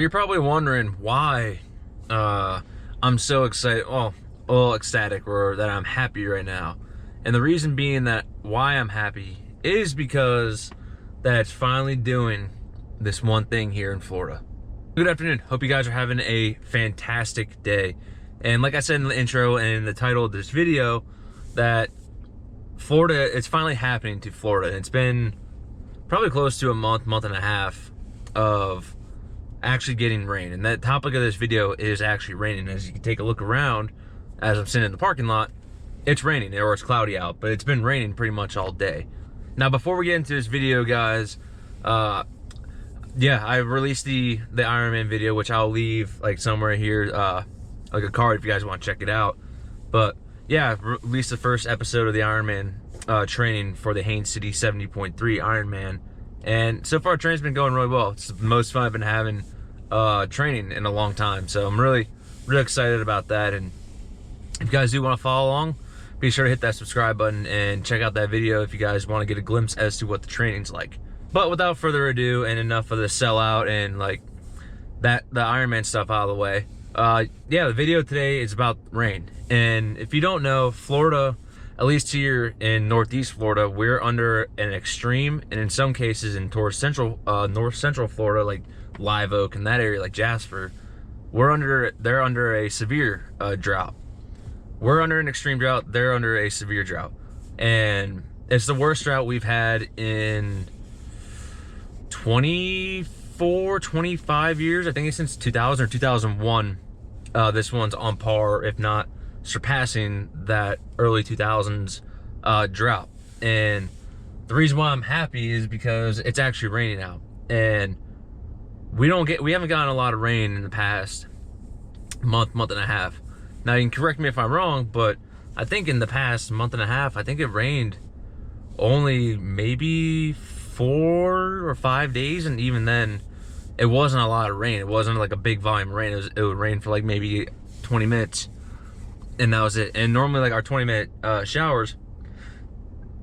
You're probably wondering why I'm so excited, well, ecstatic, or that I'm happy right now. And the reason being that why I'm happy is because that it's finally doing this one thing here in Florida. Good afternoon. Hope you guys are having a fantastic day. And like I said in the intro and in the title of this video, that Florida, it's finally happening to Florida. And it's been probably close to a month and a half of actually getting rain, and that topic of this video is actually raining. As you can take a look around, as I'm sitting in the parking lot, it's raining, or it's cloudy out, but it's been raining pretty much all day. Now, before we get into this video, guys, yeah, I released the Ironman video, which I'll leave like somewhere here, like a card if you guys want to check it out. But yeah, I released the first episode of the Ironman training for the Haines City 70.3 Ironman. And so far, training's been going really well. It's the most fun I've been having training in a long time. So I'm really excited about that. And if you guys do want to follow along, be sure to hit that subscribe button and check out that video if you guys want to get a glimpse as to what the training's like. But without further ado, and enough of the sellout and like the Ironman stuff out of the way, yeah, the video today is about rain. And if you don't know, Florida, at least here in Northeast Florida, we're under an extreme, and in some cases in towards North Central Florida, like Live Oak and that area, like Jasper, they're under a severe drought. We're under an extreme drought, they're under a severe drought. And it's the worst drought we've had in 24, 25 years. I think it's since 2000 or 2001. This one's on par, if not surpassing that early 2000s drought. And the reason why I'm happy is because it's actually raining out, and we haven't gotten a lot of rain in the past month and a half. Now you can correct me if I'm wrong, but I think in the past month and a half, I think it rained only maybe 4 or 5 days, and even then it wasn't a lot of rain. It wasn't like a big volume of rain. It would rain for like maybe 20 minutes, and that was it. And normally, like, our 20-minute showers,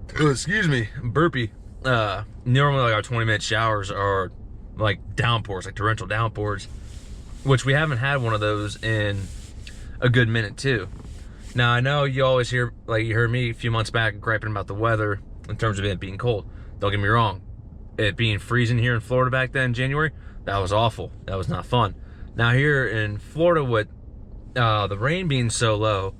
excuse me, burpee, normally like our 20-minute showers are like downpours, like torrential downpours, which we haven't had one of those in a good minute too. Now, I know you always hear, like you heard me a few months back griping about the weather in terms of it being cold. Don't get me wrong, it being freezing here in Florida back then in January, that was awful. That was not fun. Now here in Florida, with the rain being so low,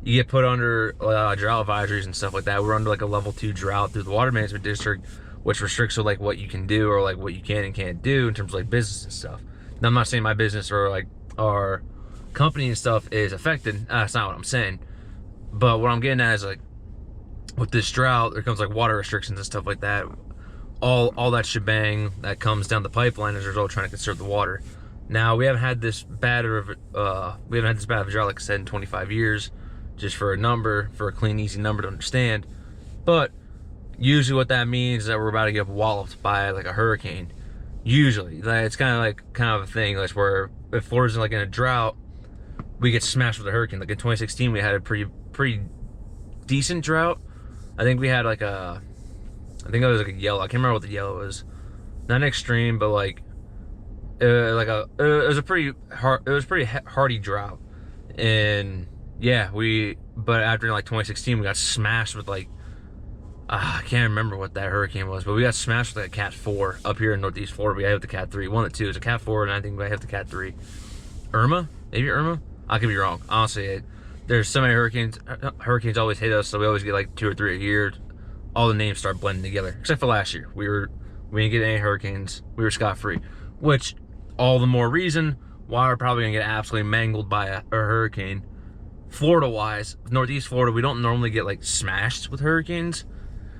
you get put under drought advisories and stuff like that. We're under like a level 2 drought through the water management district, which restricts like what you can do, or like what you can and can't do in terms of like business and stuff. Now, I'm not saying my business or like our company and stuff is affected. That's not what I'm saying. But what I'm getting at is, like, with this drought, there comes like water restrictions and stuff like that. All that shebang that comes down the pipeline as a result of trying to conserve the water. Now, we haven't had this bad of a drought, like I said, in 25 years, just for a clean, easy number to understand. But usually what that means is that we're about to get walloped by like a hurricane. Usually, like, it's kind of a thing, like, where if Florida's like in a drought, we get smashed with a hurricane. Like in 2016, we had a pretty decent drought. I think we had like I think it was like a yellow. I can't remember what the yellow was. Not an extreme, but like it was a pretty hardy drought. And yeah, but after like 2016, we got smashed with like I can't remember what that hurricane was, but we got smashed with like a Cat 4 up here in Northeast Florida. We had the Cat 3. One of the two is a Cat 4, and I think we have the Cat 3. Irma, maybe Irma. I could be wrong. Honestly, there's so many hurricanes. Hurricanes always hit us, so we always get like 2 or 3 a year. All the names start blending together, except for last year. We didn't get any hurricanes. We were scot-free, which all the more reason why we're probably gonna get absolutely mangled by a hurricane. Florida-wise, Northeast Florida, we don't normally get like smashed with hurricanes.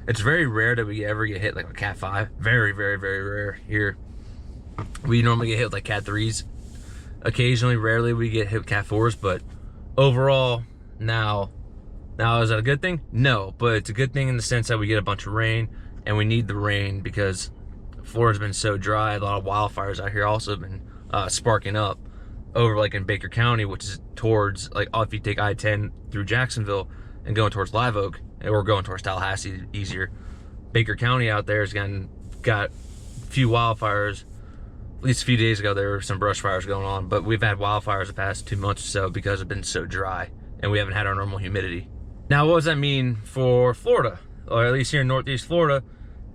It's very rare that we ever get hit like a Cat 5. Very, very, very rare here. We normally get hit with like Cat 3s. Occasionally, rarely, we get hit with Cat 4s, but overall, now is that a good thing? No, but it's a good thing in the sense that we get a bunch of rain, and we need the rain because Florida's been so dry. A lot of wildfires out here also have been sparking up over like in Baker County, which is towards, like, if you take I-10 through Jacksonville and going towards Live Oak, or going towards Tallahassee easier. Baker County out there has got a few wildfires least a few days ago, there were some brush fires going on, but we've had wildfires the past 2 months or so because it's been so dry and we haven't had our normal humidity. Now, what does that mean for Florida? Or at least here in Northeast Florida,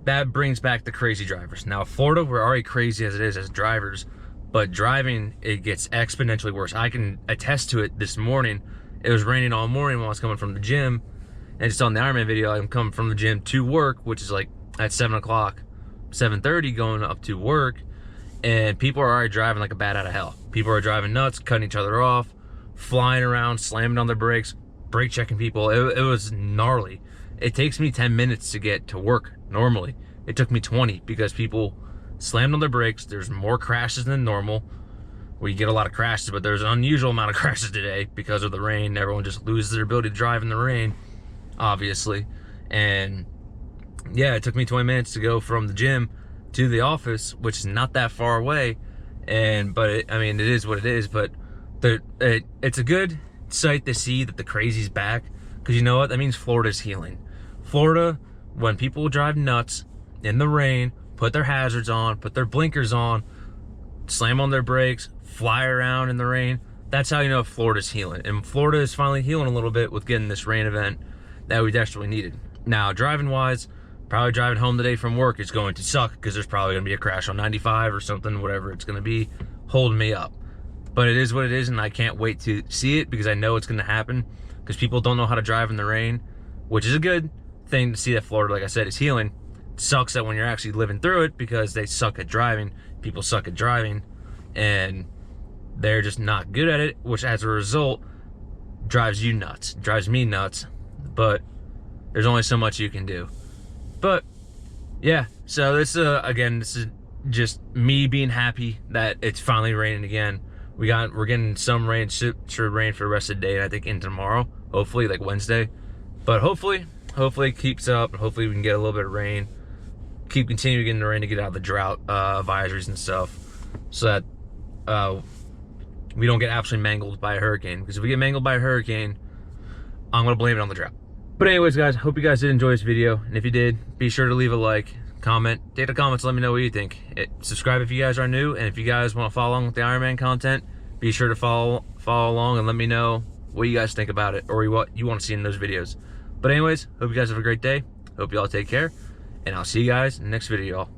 that brings back the crazy drivers. Now, Florida, we're already crazy as it is as drivers, but driving, it gets exponentially worse. I can attest to it this morning. It was raining all morning while I was coming from the gym. And just on the Ironman video, I'm coming from the gym to work, which is like at 7 o'clock, 7:30 going up to work. And people are already driving like a bat out of hell. People are driving nuts, cutting each other off, flying around, slamming on their brakes, brake checking people. It was gnarly. It takes me 10 minutes to get to work normally. It took me 20 because people slammed on their brakes. There's more crashes than normal. We get a lot of crashes, but there's an unusual amount of crashes today because of the rain. Everyone just loses their ability to drive in the rain, obviously. And yeah, it took me 20 minutes to go from the gym to the office, which is not that far away. But I mean, it is what it is. But it's a good sight to see that the crazy's back, because you know what? That means Florida's healing. Florida, when people drive nuts in the rain, put their hazards on, put their blinkers on, slam on their brakes, fly around in the rain, that's how you know Florida's healing. And Florida is finally healing a little bit with getting this rain event that we desperately needed. Now, driving wise, probably driving home today from work is going to suck because there's probably going to be a crash on 95 or something, whatever it's going to be, holding me up. But it is what it is, and I can't wait to see it because I know it's going to happen, because people don't know how to drive in the rain, which is a good thing to see that Florida, like I said, is healing. It sucks that when you're actually living through it, because they suck at driving, people suck at driving, and they're just not good at it, which as a result drives you nuts, drives me nuts. But there's only so much you can do. But yeah, so this again, this is just me being happy that it's finally raining again. We're getting some rain, should rain for the rest of the day, and I think into tomorrow, hopefully, like Wednesday. But hopefully it keeps up, and hopefully we can get a little bit of rain, keep continuing getting the rain to get out of the drought advisories and stuff, so that we don't get absolutely mangled by a hurricane. Because if we get mangled by a hurricane, I'm gonna blame it on the drought. But anyways, guys, hope you guys did enjoy this video, and if you did, be sure to leave a like, comment, take the comments, let me know what you think. Subscribe if you guys are new, and if you guys want to follow along with the Ironman content, be sure to follow along and let me know what you guys think about it, or what you want to see in those videos. But anyways, hope you guys have a great day. Hope you all take care, and I'll see you guys in the next video.